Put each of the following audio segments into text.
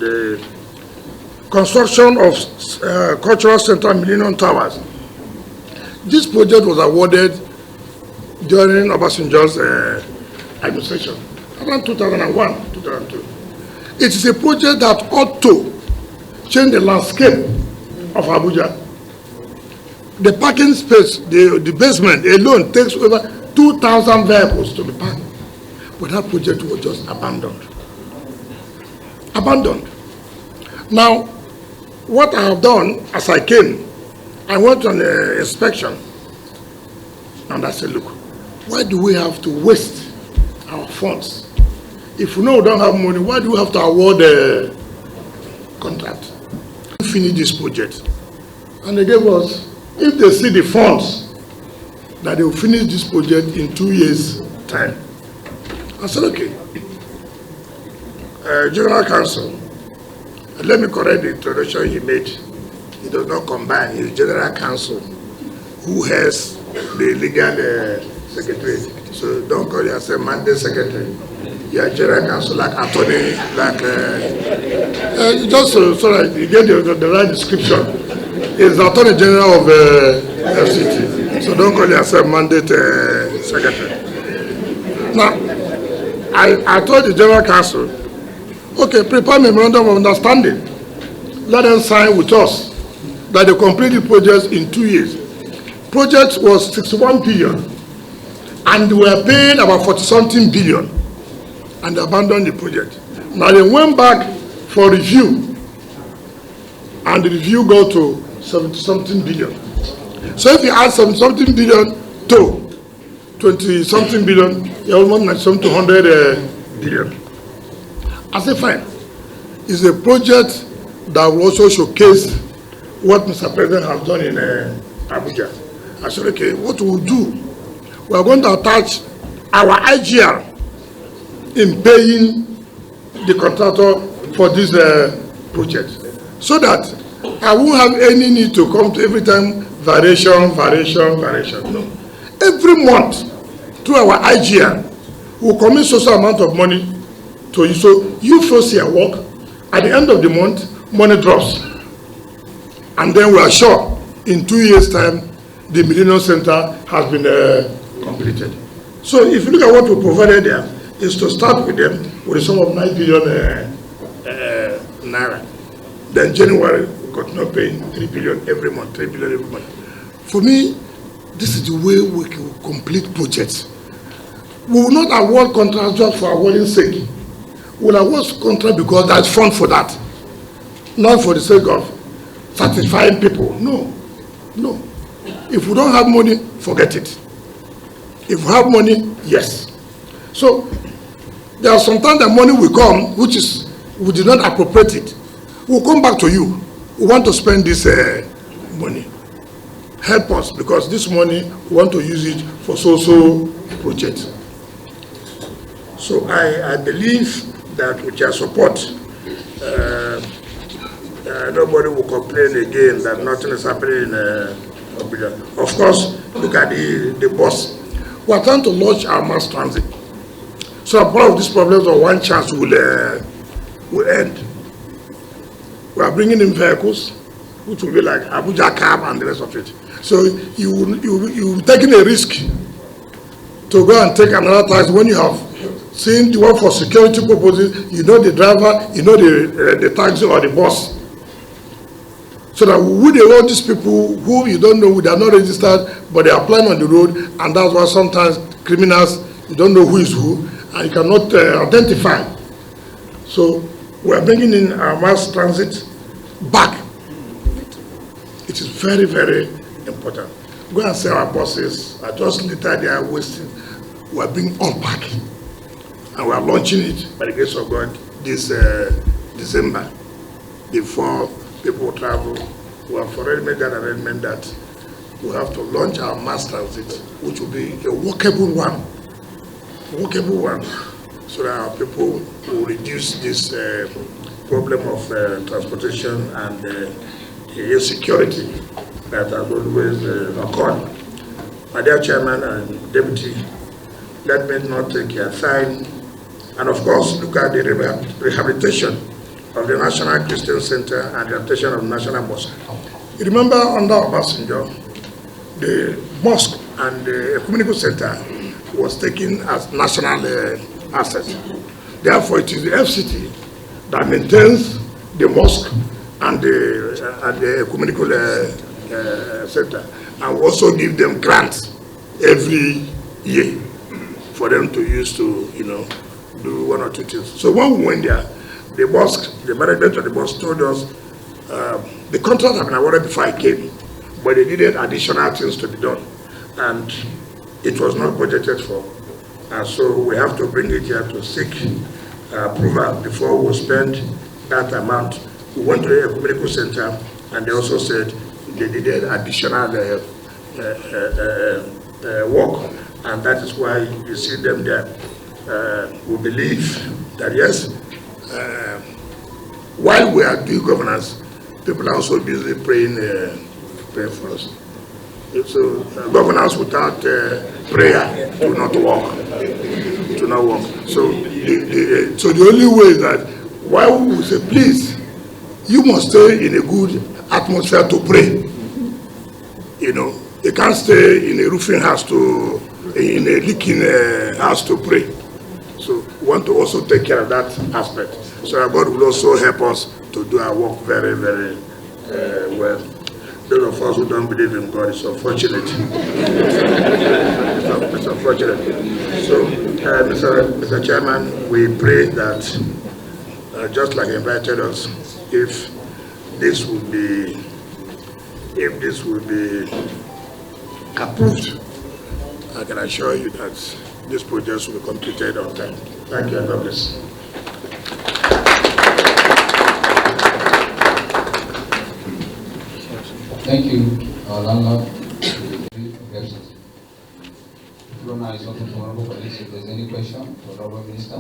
the construction of Cultural Center Millennium Towers. This project was awarded during Obasanjo's administration, around 2001, 2002. It is a project that ought to change the landscape of Abuja. The parking space, the basement alone takes over 2,000 vehicles to be parked. But that project was just abandoned. Abandoned. Now, what I have done as I came, I went on an inspection, and I said, look, why do we have to waste our funds? If we know we don't have money, why do we have to award a contract? We finish this project. And they gave us, if they see the funds, that they will finish this project in 2 years' time. I said, okay. General Counsel, let me correct the introduction he made. He does not combine. He's General Counsel, who has the legal secretary. So don't call yourself Monday Secretary. You are General Counsel, like attorney, like just so that you get the right description. He's the Attorney General of FCT. So don't call yourself mandate secretary. Now, I told the General Counsel, okay, prepare memorandum of understanding. Let them sign with us that they complete the project in 2 years. Project was 61 billion, and they were paying about 40-something billion, and they abandoned the project. Now they went back for review, and the review got to 70-something billion. So if you add 70-something billion to 20-something billion, you're almost like some 200 billion. I said, fine. It's a project that will also showcase what Mr. President has done in Abuja. I said, okay, what we'll do, we are going to attach our IGR in paying the contractor for this project, so that I won't have any need to come to every time variation. No. Every month, through our IGR, we'll commit social amount of money to you. So you first your work, at the end of the month, money drops. And then we are sure in 2 years' time, the Millennium Center has been completed. So if you look at what we provided there, is to start with them with a sum of 9 billion naira. Then January, we continue paying 3 billion every month, 3 billion every month. For me, this is the way we can complete projects. We will not award contracts just for awarding sake. We will award contract because there's fund for that. Not for the sake of satisfying people. No. No. If we don't have money, forget it. If we have money, yes. So there are sometimes that money will come, which is we did not appropriate it. We'll come back to you. We want to spend this money. Help us, because this money we want to use it for so projects. So I believe that with your support, nobody will complain again that nothing is happening in Abuja. Of course, look at the bus. We are trying to launch our mass transit. So part of these problems of one chance will end. We are bringing in vehicles, which will be like Abuja cab and the rest of it. So you taking a risk to go and take another taxi when you have seen the one for security purposes. You know the driver, you know the taxi or the bus. So that we all these people who you don't know, they are not registered, but they are applying on the road, and that's why sometimes criminals, you don't know who is who, and you cannot identify. So we are bringing in our mass transit back. It is very, very important. Go and see our buses. Just later they are wasting. We are bringing all back, and we are launching it by the grace of God this December, before people travel. We have already made that arrangement that we have to launch our mass transit, which will be a workable one, so that our people will reduce this problem of transportation and insecurity that has always occurred. My dear Chairman and Deputy, let me not take your time, and of course look at the rehabilitation of the National Christian Center and the adaptation of the National Mosque. You remember under Obasanjo, the mosque and the ecumenical center was taken as national asset. Therefore, it is the FCT that maintains the mosque and the ecumenical center, and also give them grants every year for them to use to, do one or two things. So when we went there, the mosque, the management of the mosque told us the contract had been awarded before I came, but they needed additional things to be done, and it was not budgeted for. And so we have to bring it here to seek approval before we spend that amount. We went to the ecumenical center, and they also said they needed additional work, and that is why you see them there. We believe that yes, while we are doing governance, people are also busy praying for us. So governance without prayer will not work. So the only way is that while we say, please, you must stay in a good atmosphere to pray. You can't stay in a roofing house in a leaking house to pray. So we want to also take care of that aspect. So that God will also help us to do our work very, very well. Those of us who don't believe in God, it's unfortunate. It's unfortunate. So, Mr. Chairman, we pray that, just like you invited us, if this would be approved, I can assure you that this project will be completed on time. Thank you, and God bless. Thank you, landlord. The floor now is open to honorable colleagues. If there's any question for the honorable minister.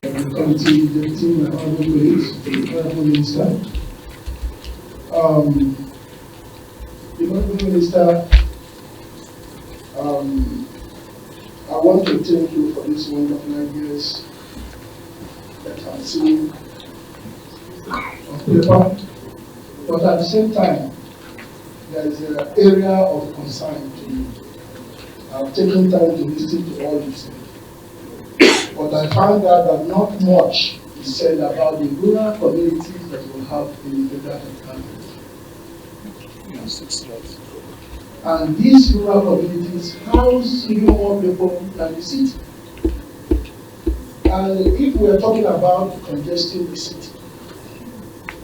Committee deputy, my honorable colleagues, honorable minister. The honorable minister, I want to thank you for this wonderful ideas that I've seen on paper, but at the same time, there is an area of concern to me. I've taken time to listen to all you said, but I found out that not much is said about the rural communities that we have in the federal government. And these rural communities house even more people than the city. And if we are talking about congesting the city,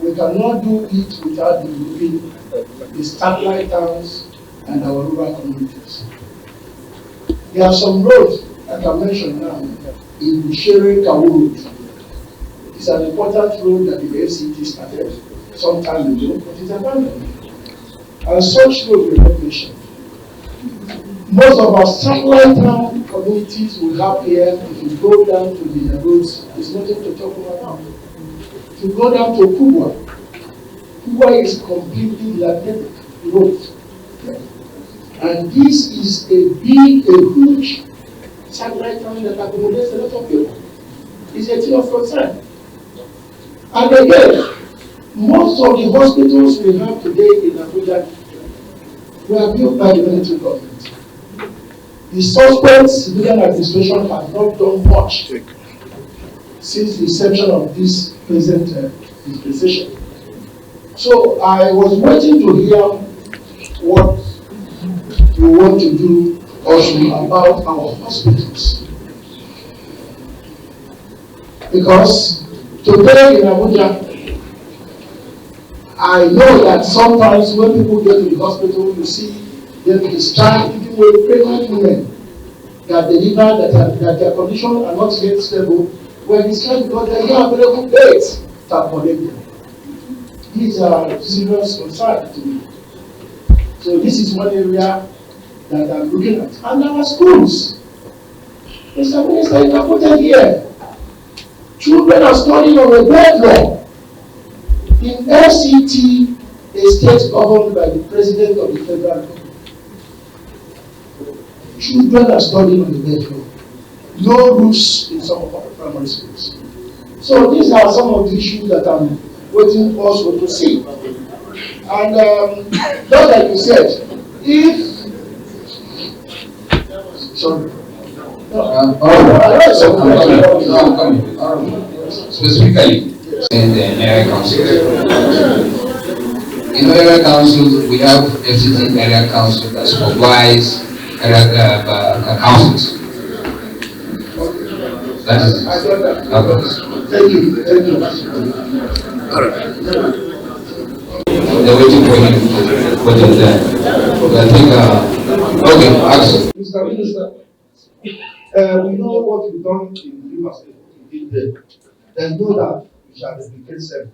we cannot do it without developing the satellite towns and our rural communities. There are some roads, like I mentioned now, in the Shere-Kawu Road. It's an important road that the FCT started some time ago, but it's abandoned. And such roads were not mentioned. Most of our satellite town communities we have here, if you go down to the roads, there's nothing to talk about. If you go down to Kubwa is completely dilapidated road. And this is a huge satellite town that accommodates a lot of people. It's a thing of concern. And again, most of the hospitals we have today in Abuja were built by the military government. The suspect civilian administration has not done much since the inception of this present dispensation. So I was waiting to hear what you want to do also about our hospitals. Because today in Abuja, I know that sometimes when people go to the hospital, you see them discharged even with pregnant women that deliver that their condition are not yet stable, were discharged because there are no available beds to accommodate them. These are serious concerns to me. So this is one area that I'm looking at. And our schools. Mr. Minister, you can put it here. Children are studying on a bed law. In FCT, a state governed by the president of the federal government. Children are studying on the bed law. no roofs in some of our primary schools. So these are some of the issues that I'm waiting also to see. And just like you said, if sorry. Specifically, in the area councils. In area councils, we have FCT area council that supervise area councils. That is Thank you. They're waiting for you to put it there. I think, okay, ask. Mr. Minister, we know what we've done in Rivers State. There's no doubt we shall replicate 7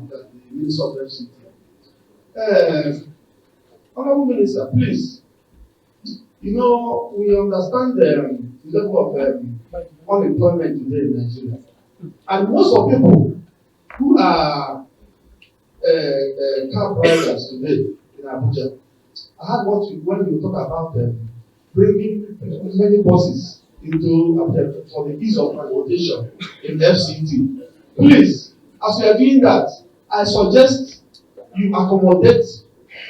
the Minister of FCT. Honorable Minister, please, you know, we understand the level of unemployment today in Nigeria. And most of people who are car drivers today in Abuja, I heard when you talk about bringing many buses into Abuja for the ease of transportation in FCT. Please, as we are doing that, I suggest you accommodate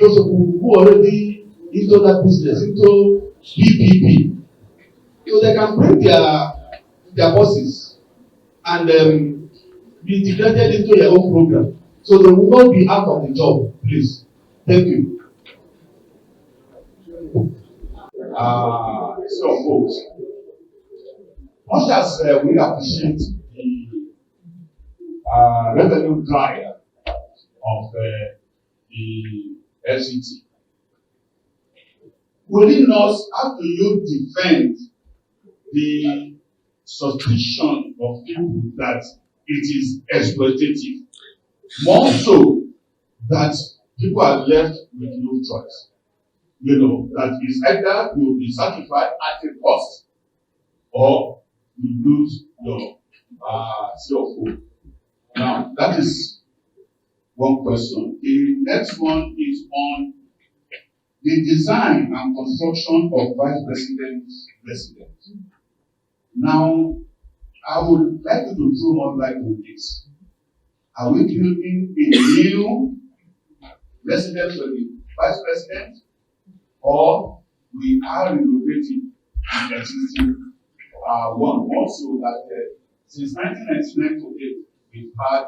those who already into that business, into BPP, so they can bring their buses and be integrated into your own program, so they will not be out of the job. Please, thank you. So, folks, much as we appreciate the revenue drive of the FCT, within us, how do you defend the suspicion of people that it is exploitative? More so that people are left with no choice. You know, that is either you will be sacrificed at a cost or you lose your CO4. Now, that is one question. The next one is on the design and construction of vice president's residence. Now, I would like you to throw more light on this. Are we building a new residence for the vice president, or we are renovating the existing one? Also, that since 1999 to date, we've had,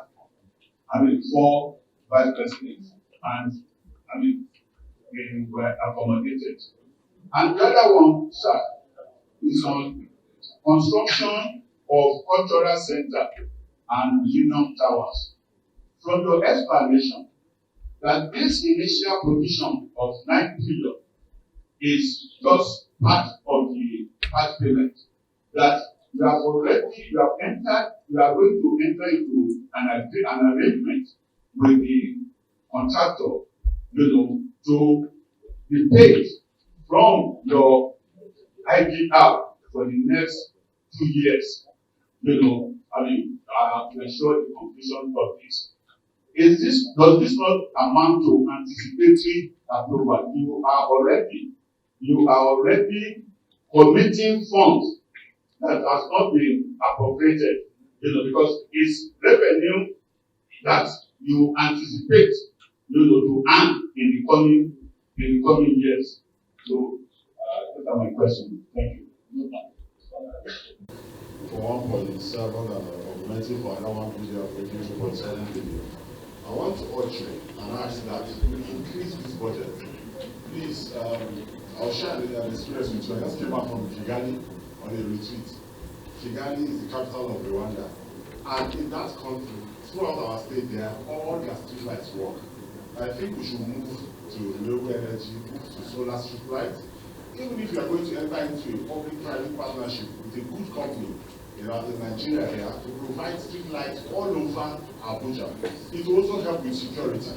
4 vice presidents, and they were accommodated. And the other one, sir, is on construction of cultural center and Union Towers. From your explanation, that this initial provision of 9 billion is just part of the part payment, that you are going to enter into an arrangement with the contractor, to be paid from your IDR for the next 2 years, to ensure the completion of this. Does this not amount to anticipatory approval? You are already committing funds that has not been appropriated, because it's revenue that you anticipate, to earn in the coming years. So those are my questions. Thank you. For 1.7 and augmenting for another 1 billion, making 2.7 billion. I want to urge you and ask that we increase this budget. Please, I'll share the experience with you. I just came back from Kigali on a retreat. Kigali is the capital of Rwanda. And in that country, throughout our state there, all their street lights work. I think we should move to renewable energy, move to solar street lights. Even if you are going to enter into a public-private partnership with a good company in Nigeria here to provide street lights all over Abuja, it will also help with security.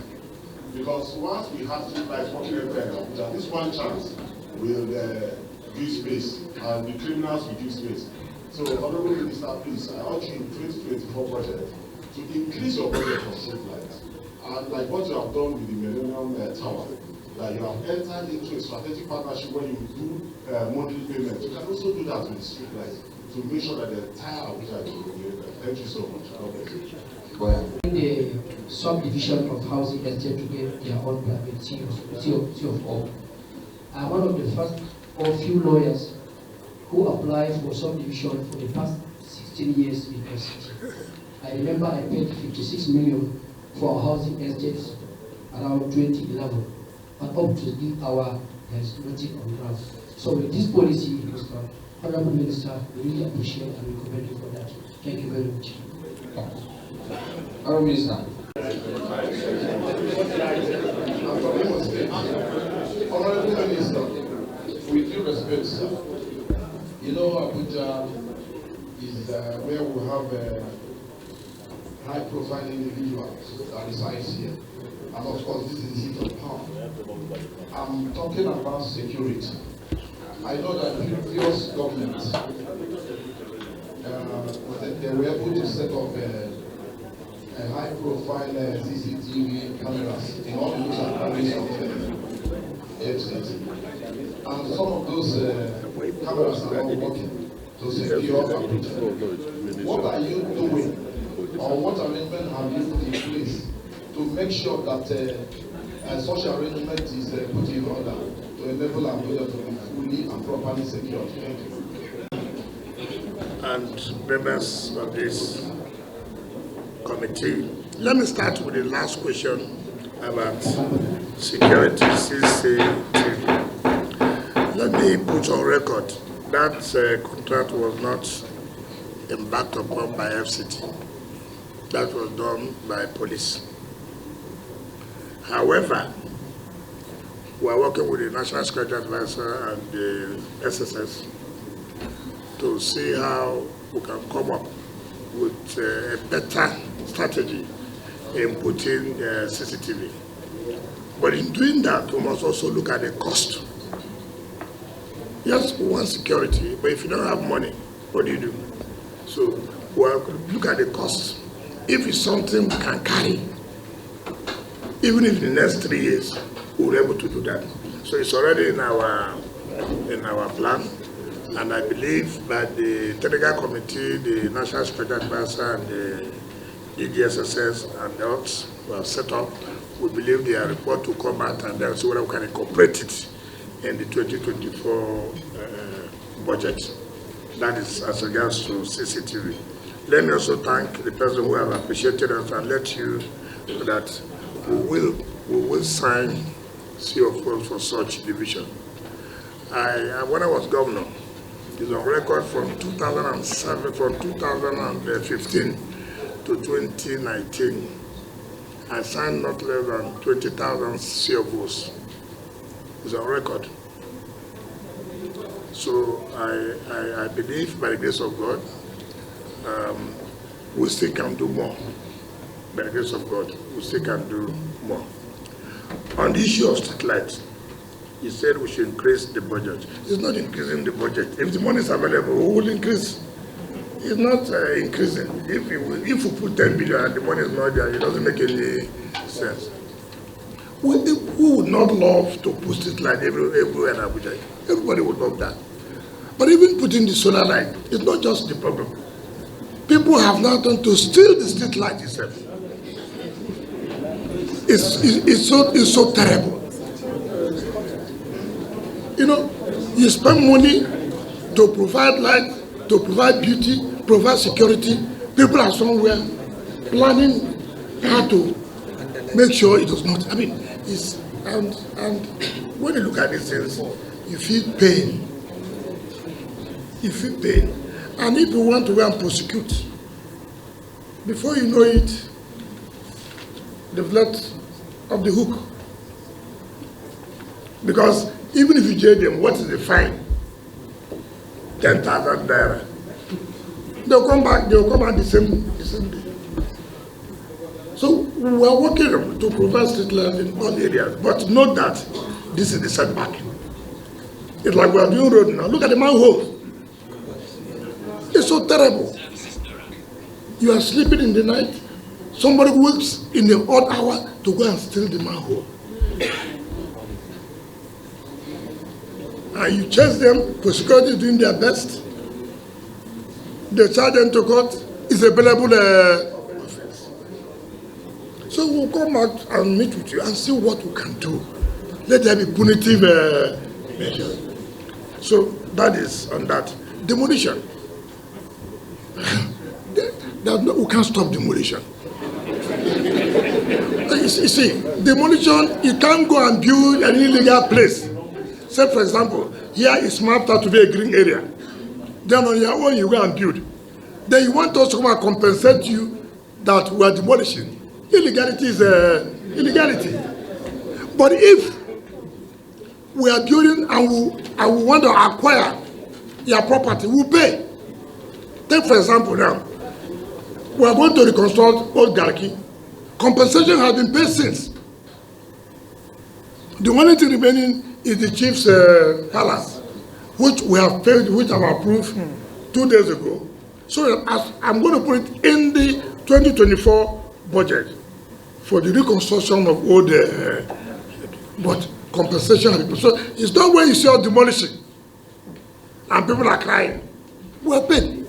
Because once we have street lights working everywhere in Abuja, this one chance will give space, and the criminals will give space. So, Honorable Minister, please, I urge you in 2024 budget to increase your budget for street lights. And like what you have done with the Millennium Tower, that you have entered into a strategic partnership where you do monthly payments. You can also do that with the street lights. to make sure that the entire Abuja is regulated. Thank you so much. God bless you. The subdivision of housing estate to get their own private C of O. I'm one of the first or few lawyers who applied for subdivision for the past 16 years in FCT. I remember I paid 56 million for a housing estate around 2011, and up to this hour, there is nothing on ground. So with this policy, Mr. Honorable Minister, we really appreciate and we commend you for that. Thank you very much. Honorable Minister. Honorable Minister, with due respect, sir, you know Abuja is where we have high-profile individuals that resides here, and of course this is the seat of power. I'm talking about security. I know that previous governments they were able to set up a high-profile CCTV cameras in all the looks and carries of FCT. And some of those cameras are not working to secure Abuja. What are you doing, or what arrangement have you put in place to make sure that such arrangement is put in order to enable Abuja to be fully and properly secured? Thank you. And members of this committee, let me start with the last question about security CCTV. Let me put on record that contract was not embarked upon by FCT. That was done by police. However, we are working with the National Security Advisor and the SSS to see how we can come up with a better strategy in putting CCTV. But in doing that, we must also look at the cost. Yes, we want security, but if you don't have money, what do? So we'll look at the cost. If it's something we can carry, even if in the next 3 years, we'll be able to do that. So it's already in our plan. And I believe that the technical committee, the National Security Advisor, and the DGSSS and the others who are set up, we believe their report to come out and then see whether we can incorporate it in the 2024 budget. That is as regards to CCTV. Let me also thank the person who have appreciated us and let you know that we will sign COFOs for such division. When I was governor, it's on record from 2007, from 2015 to 2019, I signed not less than 20,000 COFOs. It's on record. So I believe by the grace of God, we still can do more. By the grace of God, we still can do more. On the issue of street lights, he said we should increase the budget. It's not increasing the budget. If the money is available, we will increase. It's not increasing. If we put 10 billion and the money is not there, it doesn't make any sense. We would not love to put street light everywhere in Abuja. Everybody would love that. But even putting the solar light is not just the problem. People have now done to steal the street light itself. It's so terrible. You know, you spend money to provide light, to provide beauty, provide security. People are somewhere planning how to make sure it does not. I mean, and when you look at these things, you feel pain. You feel pain. And if you want to go and prosecute, before you know it, they've let off the hook. Because even if you jail them, what is the fine? 10,000 naira. They'll come back the same day. So we are working to provide street light in all areas, but note that this is the setback. It's like we are doing road now. Look at the manholes. It's so terrible. You are sleeping in the night, somebody wakes in the odd hour to go and steal the manhole. And you chase them, for security doing their best. they charge them to court, it's a available offense. So we'll come out and meet with you and see what we can do. Let there be punitive measures. So that is on that. Demolition. We can't stop demolition. You see, demolition, you can't go and build an illegal place. Say, for example, here is mapped out to be a green area. Then on your own, you go and build. Then you want us to come and compensate you that we are demolishing. Illegality is illegality. But if we are building and we want to acquire your property, we'll pay. Take, for example, now, we are going to reconstruct Old Garki. Compensation has been paid since. The only thing remaining is the chief's palace, which we have paid, which I have approved 2 days ago. So I'm going to put it in the 2024 budget for the reconstruction of old, but compensation. So it's not where you see all demolishing and people are crying. We're paid.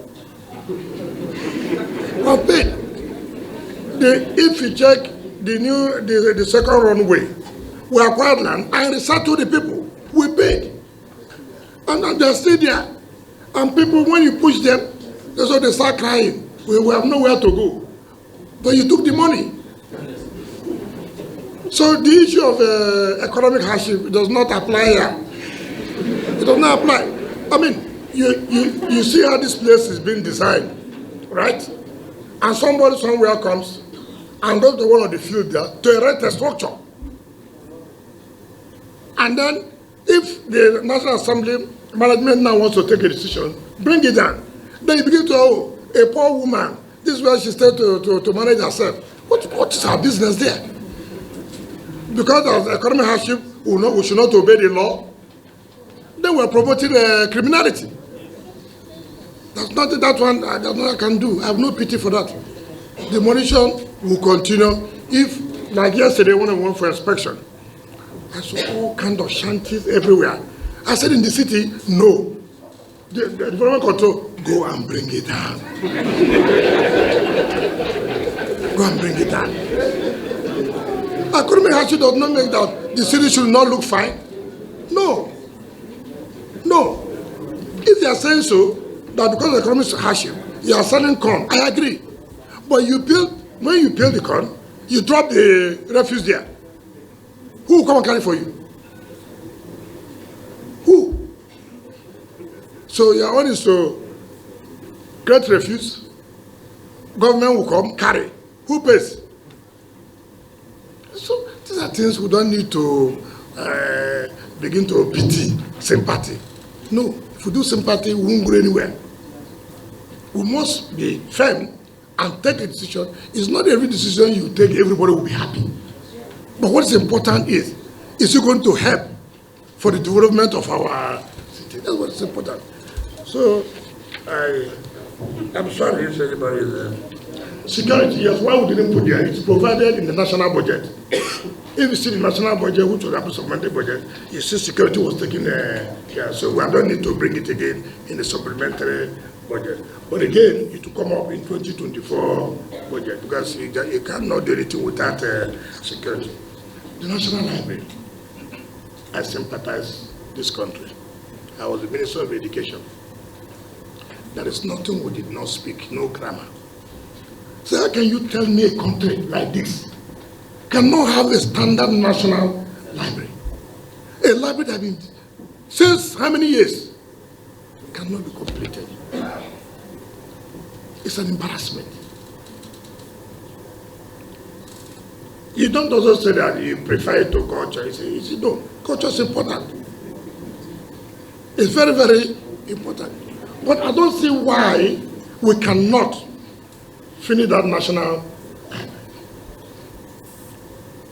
We're paid. If you check the second runway, we acquired land and resettled the people. We paid. And they're still there. And people, when you push them, that's why they start crying. We have nowhere to go. But you took the money. So the issue of economic hardship does not apply here. It does not apply. I mean, you see how this place is being designed, right? And somebody somewhere comes and goes to one of the field there to erect a structure. And then, if the National Assembly management now wants to take a decision, bring it down. Then you begin to, oh, a poor woman, this is where she stayed to manage herself. What is her business there? Because of economic hardship, we should not obey the law. Then we're promoting criminality. That's not that one. That's what I can do. I have no pity for that. Demolition will continue. If, like yesterday, when I went for inspection, I saw all kinds of shanties everywhere. I said in the city, no. The development control, go and bring it down. Go and bring it down. Economic hardship does not make that the city should not look fine. No. No. If they are saying so, that because of economic hardship, you are selling corn, I agree. But when you build the corn, you drop the refuse there. Who will come and carry for you? Who? So your own is to create refuse. Government will come, carry. Who pays? So these are things we don't need to begin to pity, sympathy. No, if we do sympathy, we won't go anywhere. We must be firm and take a decision. It's not every decision you take, everybody will be happy. But what is important is it going to help for the development of our city? That's what is important. So, I'm sorry if anybody is... security, yes, why we didn't put there? It's provided in the national budget. If you see the national budget, which was a supplementary budget, you see security was taken here. So we don't need to bring it again in the supplementary budget. But again, it will come up in 2024 budget because you cannot do anything without security. The National Library, I sympathize this country. I was the Minister of Education. There is nothing we did not speak, no grammar. So how can you tell me a country like this cannot have a standard national library? A library that has been, since how many years, cannot be completed. It's an embarrassment. You don't also say that you prefer it to culture. You say no, culture is important. It's very, very important. But I don't see why we cannot finish that national library.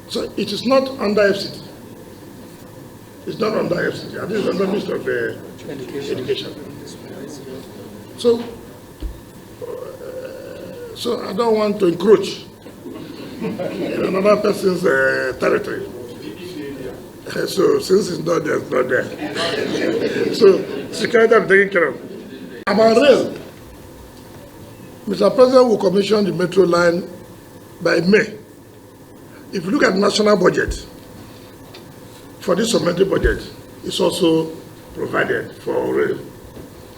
So it is not under FCT. It's not under FCT. I think it's under Minister of Education. So I don't want to encroach in another person's territory. So since it's not there, it's not there. So security I'm taking care of. About rail, Mr. President will commission the metro line by May. If you look at the national budget, for this supplementary budget, it's also provided for already.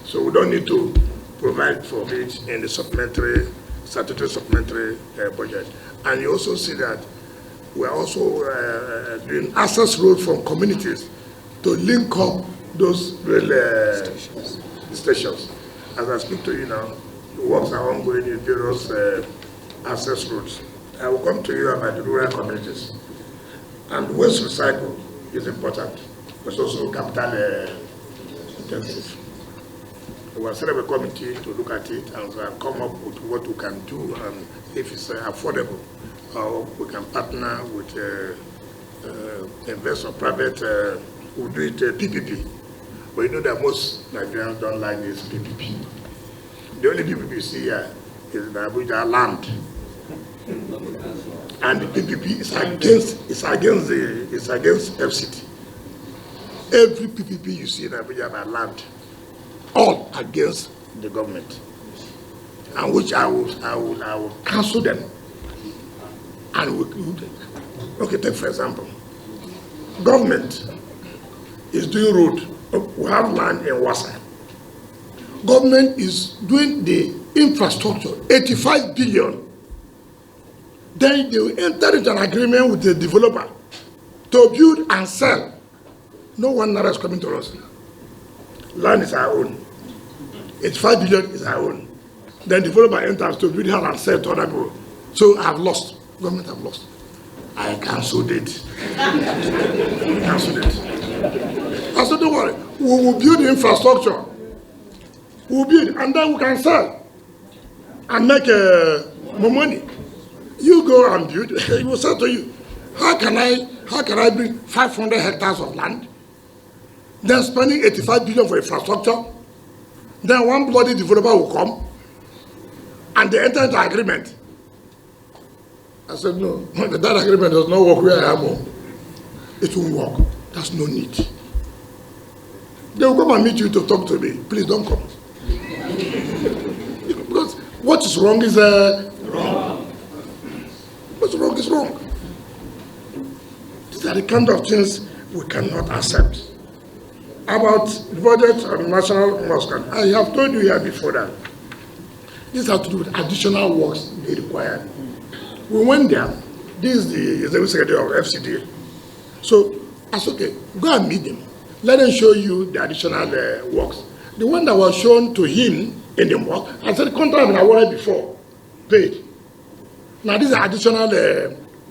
So we don't need to provide for it in the statutory supplementary budget. And you also see that we're also doing access roads from communities to link up those rail stations. As I speak to you now, the works are ongoing in various access roads. I will come to you about the rural communities. And waste recycle is important, but it's also capital intensive. We will set up a committee to look at it and come up with what we can do, and if it's affordable, or we can partner with investor private, we'll do it PPP. But you know that most Nigerians don't like this PPP. The only PPP you see here is the Abuja land. And the PPP is against FCT. Every PPP you see in Abuja about land, all against the government, and which I will cancel them. And okay, take for example, government is doing road. We have land in Wasa. Government is doing the infrastructure, 85 billion. Then they will enter into an agreement with the developer to build and sell. No one naira is coming to us. Land is our own. 85 billion is our own. Then developer enters to build house and sell to other people. So I have lost. Government have lost. I cancelled it. Cancelled it. I said, don't worry. We will build the infrastructure. We will build, and then we can sell and make more money. You go and build. He will say to you, how can I bring 500 hectares of land? Then spending 85 billion for infrastructure. Then one bloody developer will come and they enter into agreement. I said, no, that agreement does not work where I am. It won't work. There's no need. They will come and meet you to talk to me. Please don't come. Because what is wrong is wrong. What's wrong is wrong. These are the kind of things we cannot accept. About the budget on national mosque, I have told you here before that this has to do with additional works they required. We went there. This is the Executive Secretary of FCT. So I said, okay, go and meet them. Let them show you the additional works. The one that was shown to him in the mosque, I said, contract I wanted before, paid. Now this is additional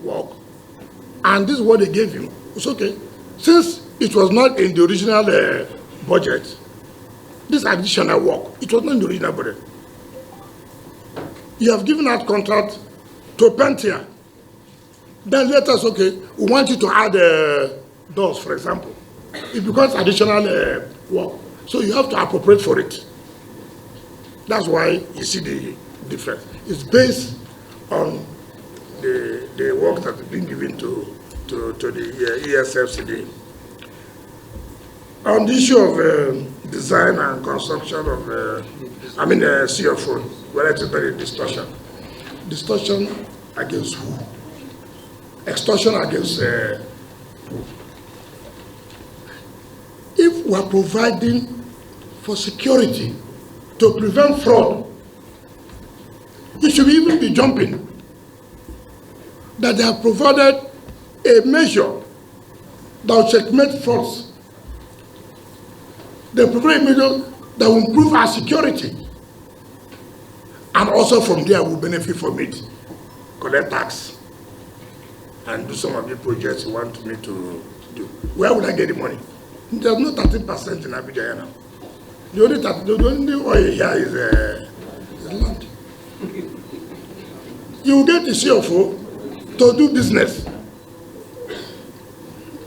work, and this is what they gave him. It's okay. Since it was not in the original budget, this additional work, it was not in the original budget. You have given out contract to Pentia. Then let us, okay, we want you to add doors, for example. It becomes additional work. So you have to appropriate for it. That's why you see the difference. It's based on the work that has been given to the ESFCD. On the issue of design and construction of, CFO, where it's very distortion. Distortion against who? Extortion against who? If we are providing for security to prevent fraud, it should even be jumping that they have provided a measure that will checkmate frauds. They provide a measure that will improve our security. And also from there we'll benefit from it. Collect tax and do some of the projects you want me to do. Where would I get the money? There's no 13% in Abuja now. The only oil here is land. You will get the CFO to do business.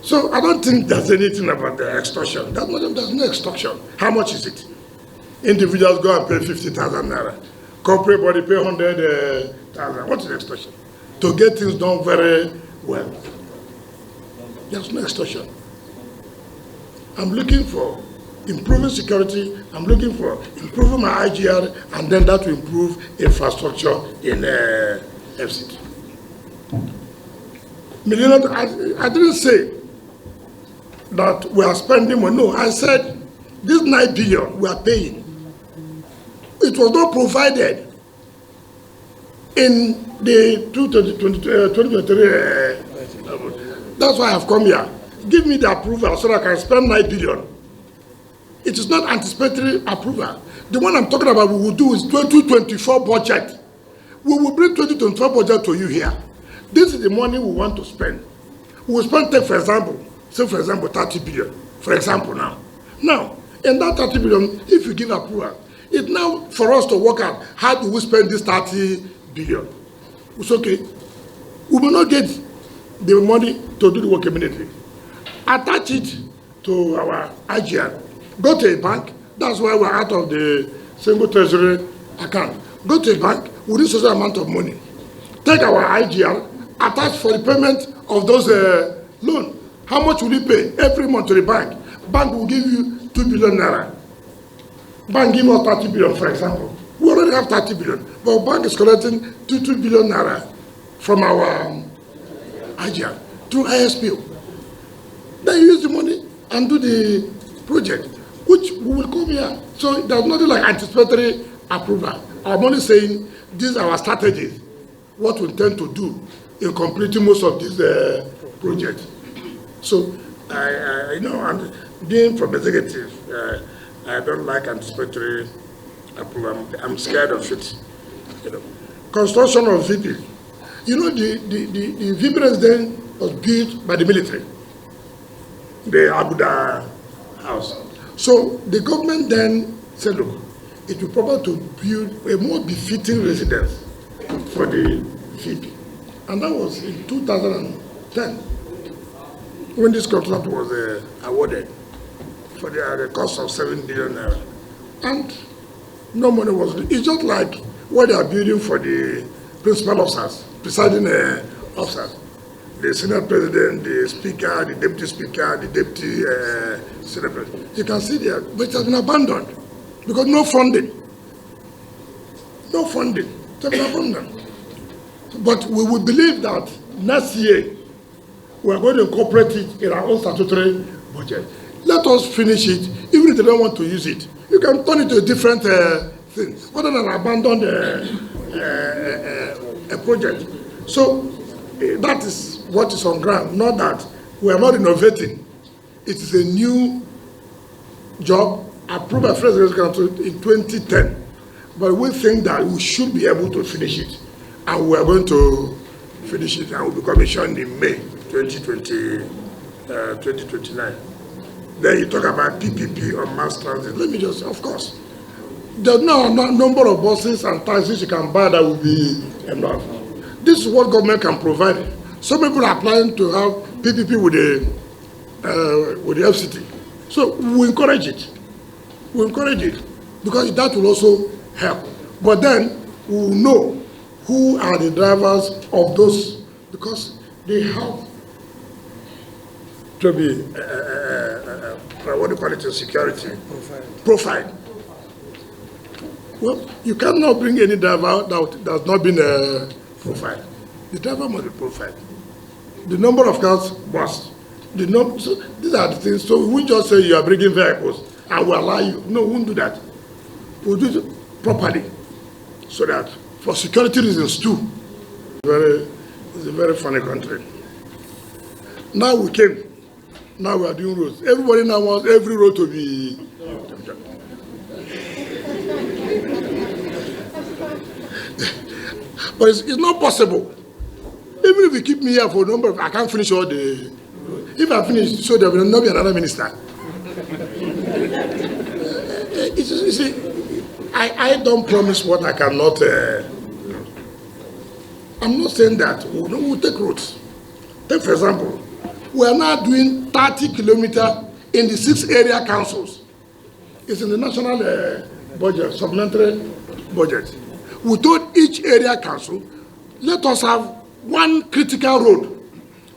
So I don't think there's anything about the extortion. There's no extortion. How much is it? Individuals go and pay 50,000 naira. Corporate body pay 100,000. What is extortion? To get things done very well. There's no extortion. I'm looking for improving security, I'm looking for improving my IGR, and then that will improve infrastructure in FCT. I didn't say that we are spending money. No, I said this 9 billion we are paying. It was not provided in the 2023. That's why I've come here. Give me the approval so that I can spend 9 billion. It is not anticipatory approval. The one I'm talking about we will do is 2024 budget. We will bring 2024 budget to you here. This is the money we want to spend. We will spend, take for example, 30 billion, for example now. Now, in that 30 billion, if you give approval, it's now for us to work out how do we spend this 30 billion. It's okay. We will not get the money to do the work immediately. Attach it to our IGR. Go to a bank. That's why we're out of the single treasury account. Go to a bank with this amount of money. Take our IGR, attach for the payment of those loans. How much will you pay every month to the bank? Bank will give you 2 billion naira. Bank give us 30 billion, for example. We already have 30 billion, but bank is collecting 2 billion naira from our IGR through ISPO. Then you use the money and do the project, which we will come here. So there's nothing like anticipatory approval. I'm only saying these are our strategies, what we intend to do in completing most of these projects. So I know, and being from executive, I don't like anticipatory approval. I'm scared of it. You know, construction of VP. You know, the VP residence was built by the military, the Abuja house. So the government then said, look, it will probably to build a more befitting residence for the VP. And that was in 2010, when this contract was awarded for the cost of 7 billion naira. And no money was, it's just like what they are building for the principal officers, presiding officers. The Senate President, the Speaker, the Deputy Speaker, the Deputy Senate President. You can see there, but it has been abandoned because no funding. No funding. It has been abandoned. But we will believe that next year we are going to incorporate it in our own statutory budget. Let us finish it. Even if they don't want to use it, you can turn it to a different thing, rather than abandon a project. So that is what is on ground, not that we are not innovating. It is a new job approved by President Council in 2010. But we think that we should be able to finish it. And we are going to finish it and will be commissioned in May 2029. Then you talk about PPP or mass transit. Let me just, of course, there's no number of buses and taxis you can buy that will be enough. This is what government can provide. Some people are applying to have PPP with the FCT. So we encourage it. We encourage it because that will also help. But then we will know who are the drivers of those, because they have to be what do you call it, a security profile. Well, you cannot bring any driver that has not been profiled. The driver must be profiled. The number of cars must. So these are the things. So we won't just say you are bringing vehicles and we'll allow you. No, we won't do that. We'll do it properly, so that for security reasons too. It's a very funny country. Now we came. Now we are doing roads. Everybody now wants every road to be. But it's not possible. Even if you keep me here for a number of, I can't finish all the. If I finish, so there will not be another minister. You see, I don't promise what I cannot. I'm not saying that we'll take roads. Take for example, we are now doing 30 kilometers in the 6 area councils. It's in the national budget, supplementary budget. We told each area council, let us have one critical road,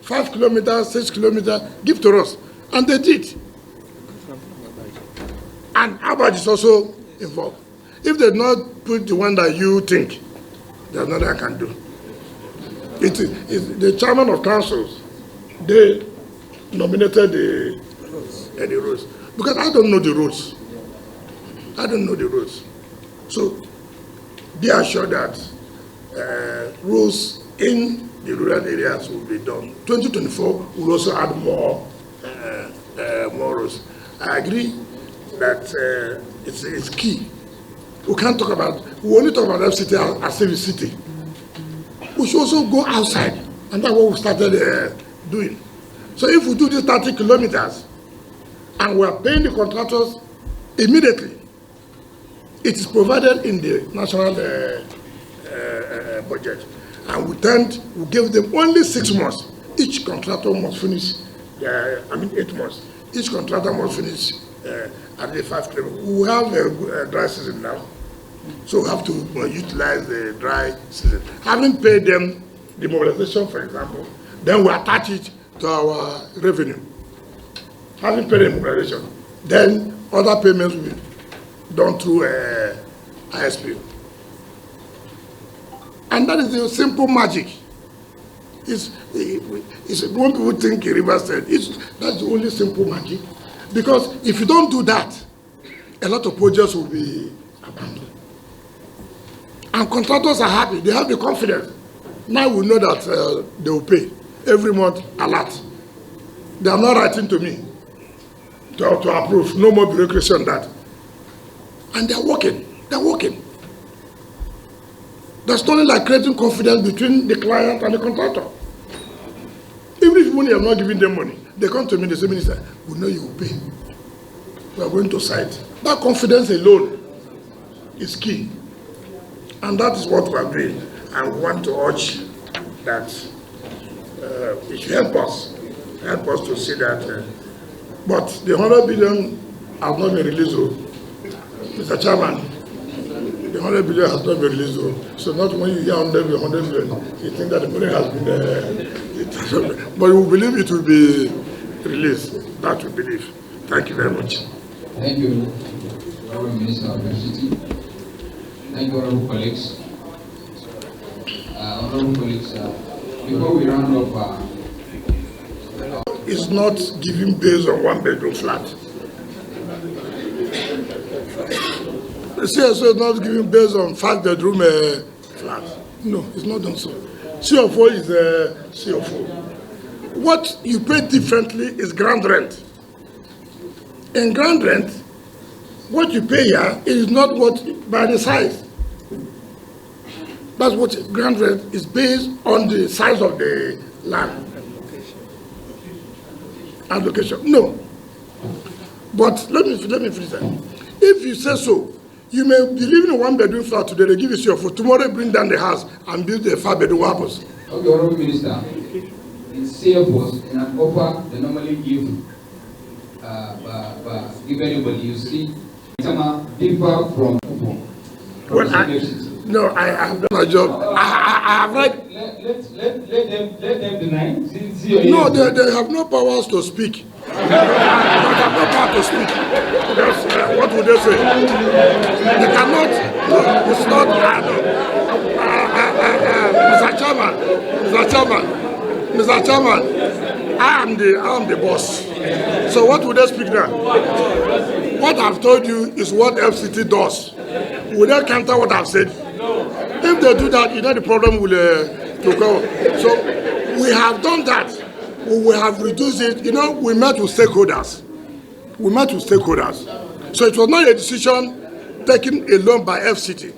5 kilometers, 6 kilometers, give to us. And they did. And Abuja is also involved. If they not put the one that you think, there's nothing I can do. It's the chairman of councils. They nominated the rules. Because I don't know the rules. I don't know the rules. So be assured that rules in the rural areas will be done. 2024 will also add more rules. I agree that it's key. We can't talk about, we only talk about FCT as a city. We should also go outside, and that's what we started doing. So if we do these 30 kilometers, and we are paying the contractors immediately, it is provided in the national budget. And we give them only 6 months. Each contractor must finish, 8 months. Each contractor must finish at the 5 kilometers. We have a dry season now, so we have to utilize the dry season. Having paid them the mobilization, for example, then we attach it to our revenue. Having paid the mobilization, then other payments will be done through ISP. And that is the simple magic. It's when people think in River State, that's the only simple magic. Because if you don't do that, a lot of projects will be abandoned. And contractors are happy, they have the confidence. Now we know that they will pay every month a lot. They are not writing to me to approve, no more bureaucracy on that. And they're working. That's only like creating confidence between the client and the contractor. Even if money, I'm not giving them money, they come to me, they say, Minister, we know you will pay. We are going to site. That confidence alone is key. And that is what we are doing. And we want to urge that it should help us to see that. But the 100 billion has not been released. Mr. Chairman, the 100 billion has not been released. So not when you hear 100 billion, you think that the money has been but we believe it will be released. That we believe. Thank you very much. Thank you, Honorable Minister of FCT. Thank you, honorable colleagues. Before we round up, it's not giving based on 1-bedroom flat. The CSO is not giving based on 5-bedroom flat. No, it's not done so. CFO is CFO. What you pay differently is ground rent. In ground rent, what you pay here is not what by the size. That's what ground rent is based on the size of the land. And location. No. But let me finish that. If you say so, you may be living in 1-bedroom flat today, they give you CFO. Tomorrow bring down the house and build a 5-bedroom. What happens? Okay, Honorable Minister, in CFOs, in an offer, they normally give anybody, you see, differ from well, I have done my job. I have read. Let them deny. No, they have no powers to speak. They have no power to speak. Because, what would they say? They cannot. No, it's not. Mr. Chairman, I am the boss. So what would they speak now? What I've told you is what FCT does. Will they counter what I've said? If they do that, you know the problem will go. So we have done that. We have reduced it. You know, we met with stakeholders. So it was not a decision taken alone by FCT.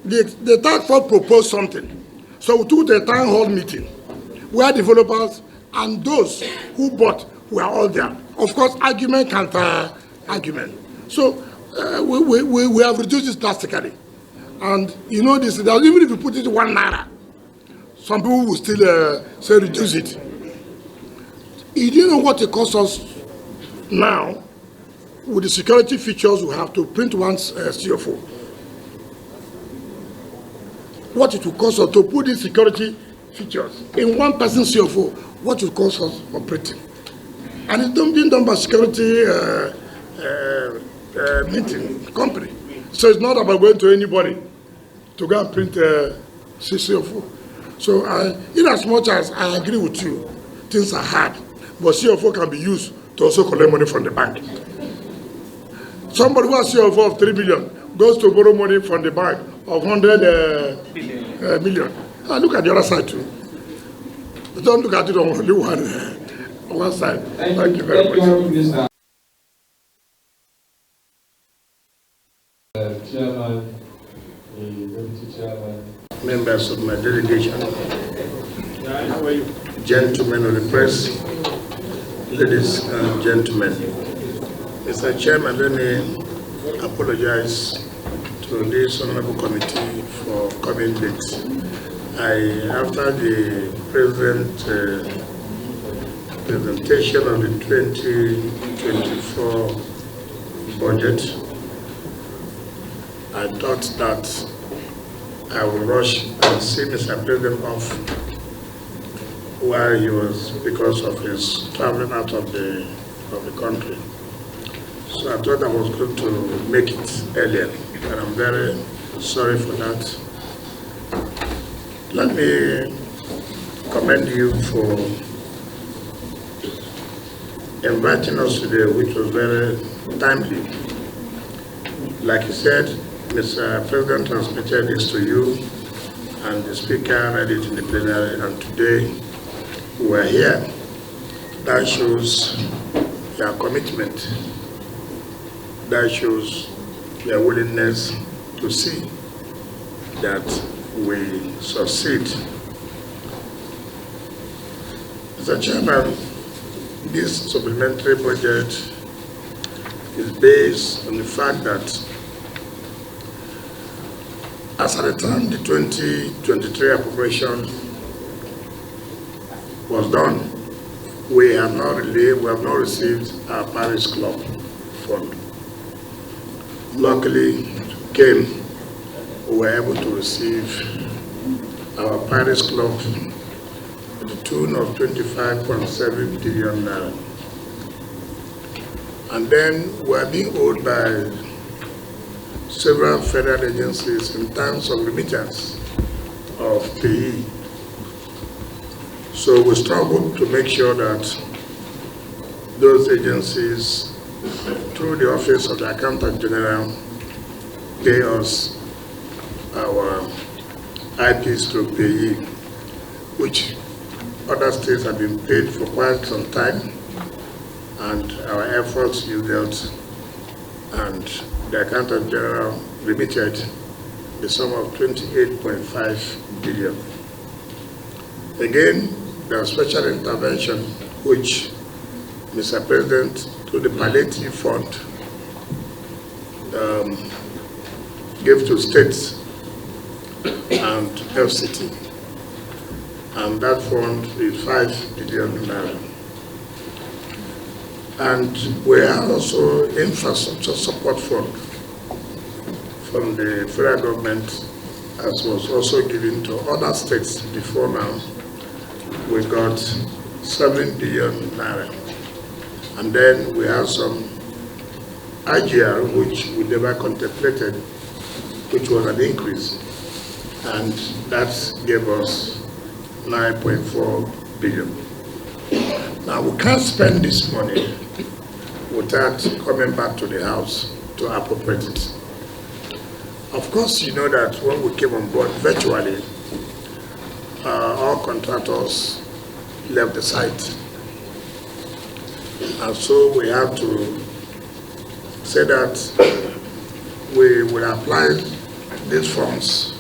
The task force proposed something. So we took the town hall meeting where developers and those who bought were all there. Of course, argument counter argument. So we have reduced it drastically. And you know this, that even if you put it 1 naira, some people will still say reduce it. You do know what it costs us now with the security features we have to print one's CFO. What it will cost us to put these security features in one person's CFO, what it will cost us for printing. And it's being done by security minting company. So it's not about going to anybody to go and print CFO. So in as much as I agree with you, things are hard, but CFO can be used to also collect money from the bank. Somebody who has CFO of 3 billion goes to borrow money from the bank of 100 million. Look at the other side too. Don't look at it on only one side. Thank you very much. Chairman, Deputy Chairman, members of my delegation, gentlemen of the press, ladies and gentlemen. Mr. Chairman, let me apologize to this honorable committee for coming late. After the presentation of the 2024 budget, I thought that I would rush and see Mr. President off while he was, because of his traveling out of the country. So I thought I was going to make it earlier, and I'm very sorry for that. Let me commend you for inviting us today, which was very timely. Like you said, Mr. President transmitted this to you, and the Speaker read it in the plenary, and today we are here. That shows your commitment. That shows your willingness to see that we succeed. Mr. Chairman, this supplementary budget is based on the fact that as at the time the 2023 appropriation was done, we have not received our Parish Club fund. Luckily, we were able to receive our Parish Club to the tune of 25.7 billion naira. And then we are being owed by several federal agencies in terms of remittance of payee. So we struggled to make sure that those agencies, through the Office of the Accountant General, pay us our IPs to payee, which other states have been paid for quite some time, and our efforts yielded, and the Accountant General remitted the sum of 28.5 billion. Again, there was special intervention which Mr. President, through the palliative fund, gave to states and FCT. And that fund is 5 billion naira. And we have also infrastructure support fund from the federal government, as was also given to other states before now. We got 7 billion naira. And then we have some IGR, which we never contemplated, which was an increase. And that gave us 9.4 billion. Now we can't spend this money without coming back to the House to appropriate it. Of course, you know that when we came on board, virtually all contractors left the site. And so we have to say that we will apply these funds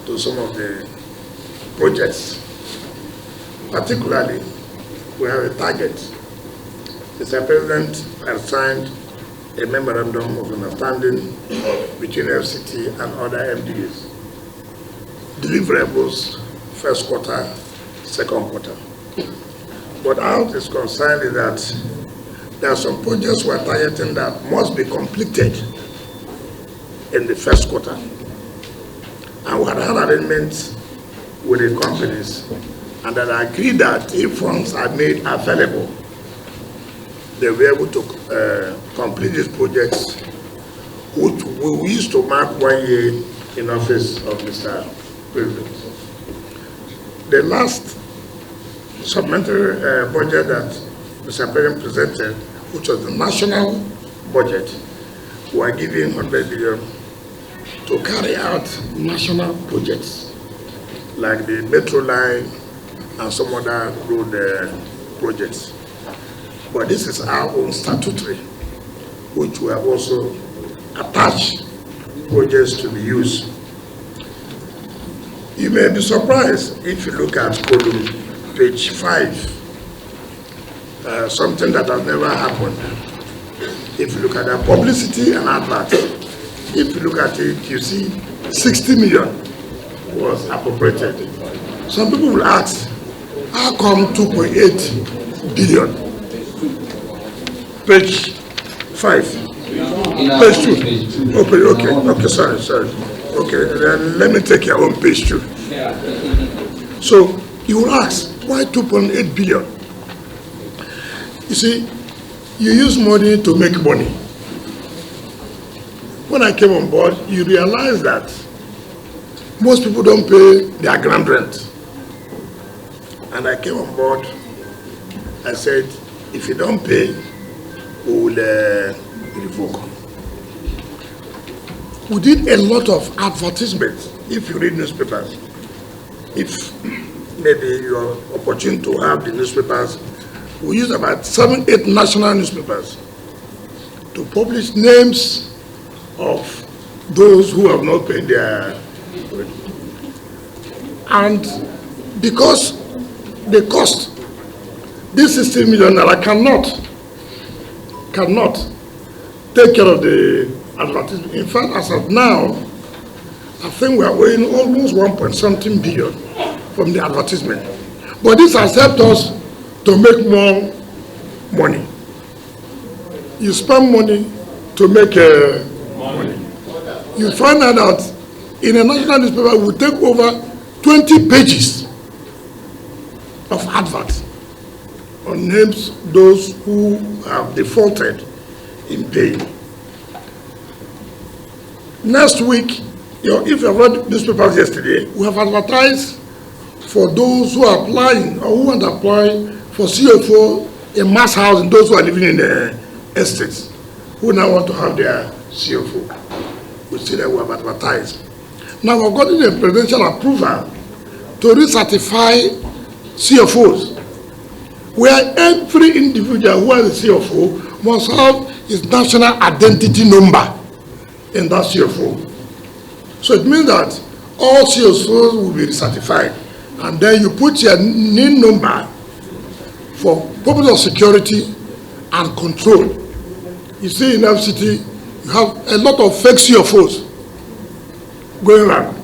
to some of the projects. Particularly, we have a target. Mr. President has signed a memorandum of understanding between FCT and other MDAs. Deliverables, first quarter, second quarter. But how it is concerned is that there are some projects we are targeting that must be completed in the first quarter. And we had arrangements with the companies, and that agreed that if funds are made available, they'll be able to complete these projects which we used to mark 1 year in office of Mr. President. The last supplementary budget that Mr. President presented, which was the national budget, we are giving 100 billion to carry out national projects like the metro line and some other road projects. But this is our own statutory, which we have also attached projects to be used. You may be surprised if you look at column page 5, something that has never happened. If you look at the publicity and advert, if you look at it, you see 60 million was appropriated. Some people will ask, how come 2.8 billion? Page 5. Page 2. Okay, sorry. Okay, then let me take your own page 2. So you will ask, why 2.8 billion? You see, you use money to make money. When I came on board, you realize that most people don't pay their ground rent. And I came on board, I said, if you don't pay, we will revoke. We did a lot of advertisements, if you read newspapers. If maybe you're opportune to have the newspapers, we used about 7-8 national newspapers to publish names of those who have not paid their rent. And because the cost, this 16 million naira cannot take care of the advertisement. In fact, as of now, I think we are weighing almost 1.something billion from the advertisement. But this has helped us to make more money. You spend money to make money. You find out that in a national newspaper, we take over 20 pages of adverts on names those who have defaulted in paying. Next week, if you have read newspapers yesterday, we have advertised for those who are applying or who want to apply for CFO in mass housing, those who are living in the estates, who now want to have their CFO. We see that we have advertised. Now we've gotten the presidential approval to recertify CFOs, where every individual who has a CFO must have his national identity number in that CFO. So it means that all CFOs will be recertified, and then you put your NIN number for purpose of security and control. You see in FCT, you have a lot of fake CFOs going around.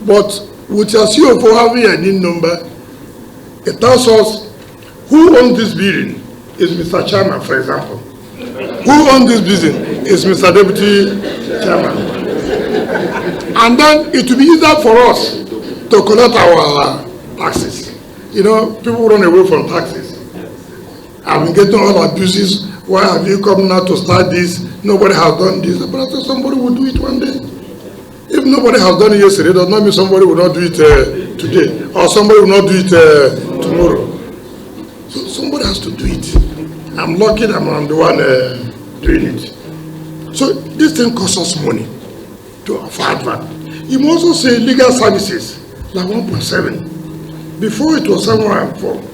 But with your CFO having a NIN number, it tells us who owns this building is Mr. Chairman, for example. Who owns this building is Mr. Deputy Chairman. And then it will be easier for us to collect our taxes. You know, people run away from taxes. I've been getting all abuses. Why have you come now to start this? Nobody has done this. But I said somebody will do it one day. If nobody has done it yesterday, does not mean somebody will not do it today, or somebody will not do it tomorrow. So somebody has to do it. I'm lucky that I'm the one doing it. So this thing costs us money for advert. You must also say legal services, like 1.7. Before it was 7.4.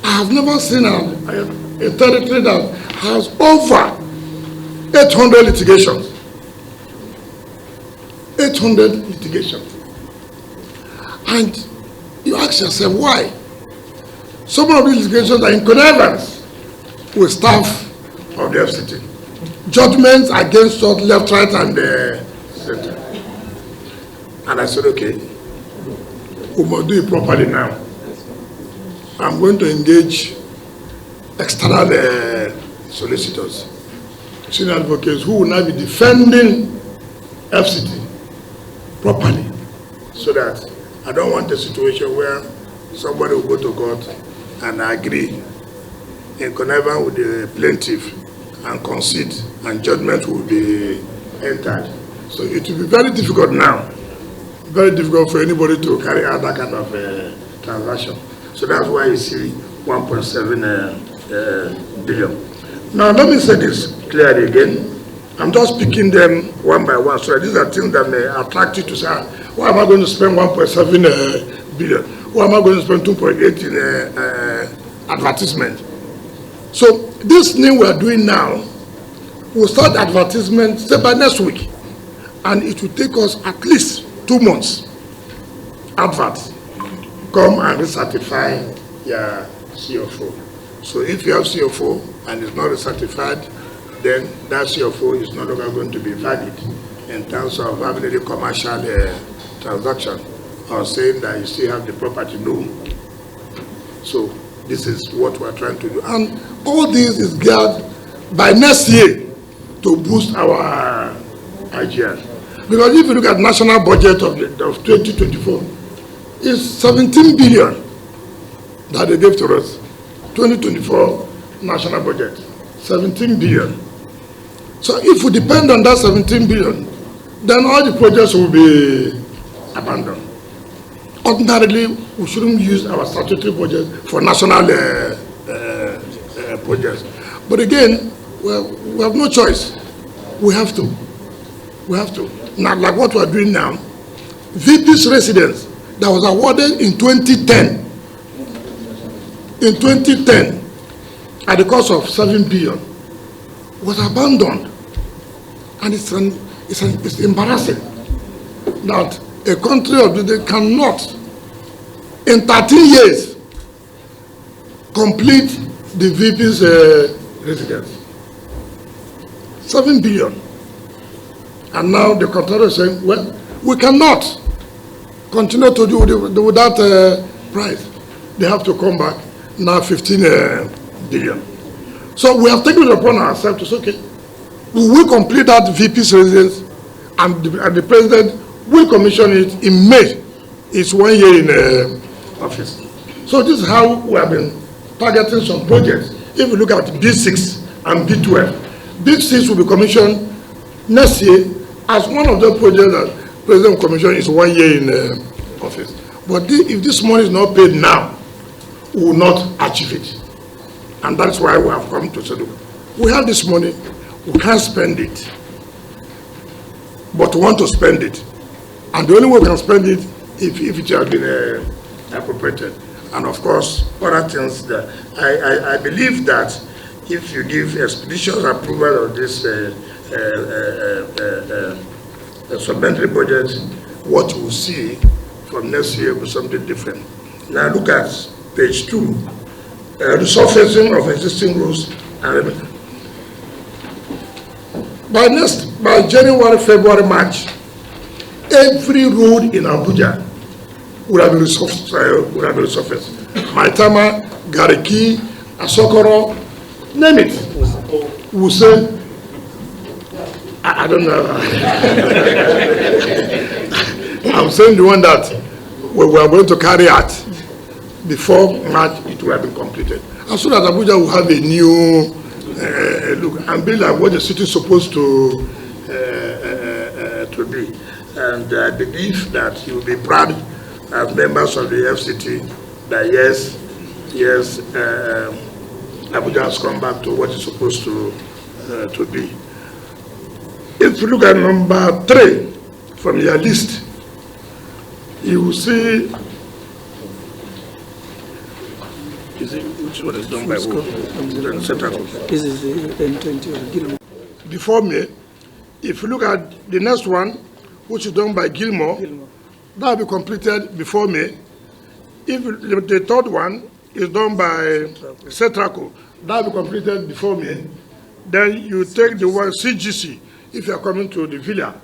I have never seen a territory that has over 800 litigations. 800 litigations. And you ask yourself, why? Some of these litigations are in connivance with staff of the FCT. Judgments against us, left, right, and center. And I said, okay, we must do it properly now. I'm going to engage external solicitors, senior advocates who will now be defending FCT properly, so that I don't want a situation where somebody will go to court and agree in connivance with the plaintiff and concede, and judgment will be entered. So it will be very difficult now, very difficult for anybody to carry out that kind of transaction. So that's why you see 1.7 billion. Now let me say this clearly again. I'm just picking them one by one. So these are things that may attract you to say, why am I going to spend 1.7 billion? Why am I going to spend 2.8 in advertisement? So this thing we are doing now, we'll start advertisement say by next week. And it will take us at least 2 months. Adverts. Come and recertify your CFO. So if you have CFO and it's not recertified, then that CFO is no longer going to be valid in terms of having any commercial transaction or saying that you still have the property. No. So this is what we're trying to do. And all this is geared by next year to boost our IGR. Because if you look at national budget of 2024, it's 17 billion that they gave to us. 2024 national budget, 17 billion. So if we depend on that 17 billion, then all the projects will be abandoned. Ordinarily, we shouldn't use our statutory budget for national projects. But again, we have no choice. We have to. We have to. Now, like what we're doing now, VP's residence that was awarded in 2010, at the cost of 7 billion, was abandoned. And it's embarrassing that a country of today cannot, in 13 years, complete the VP's residence. 7 billion. And now the contractor is saying, well, we cannot continue to do with that price. They have to come back now 15 billion. So we have taken it upon ourselves to say, okay, we will complete that VP's residence and the president will commission it in May. It's 1 year in office. So this is how we have been targeting some projects. If you look at B6 and B12, B6 will be commissioned next year as one of the projects that President Commission is 1 year in office. But if this money is not paid now, we will not achieve it. And that's why we have come to say, look, we have this money, we can't spend it, but we want to spend it. And the only way we can spend it if it has been appropriated. And of course, other things that I believe that if you give expeditious approval of this supplementary budget, what you will see from next year will be something different. Now look at page 2, resurfacing of existing roads and revenue. By January, February, March, every road in Abuja would have been resurfaced. Maitama, Gariki, Asokoro, name it. We say, I don't know. I'm saying the one that we are going to carry out before March, it will have been completed. As soon as Abuja will have a new look and be like what the city is supposed to be. And I believe that you will be proud as members of the FCT that yes, Abuja has come back to what it's supposed to be. If you look at number 3 from your list, you will see, which one is done by who? This is the N20 of Gilmore. Before me, if you look at the next one, which is done by Gilmore, that will be completed before me. If the third one is done by Cetraco, that will be completed before me. Then you take the one CGC. If you are coming to the villa,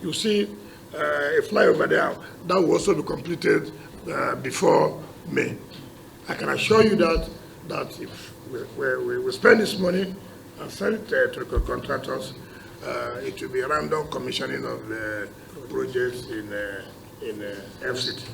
you see a flyover there. That will also be completed before May. I can assure you that if we spend this money and send it to the contractors, it will be a random commissioning of the projects in FCT.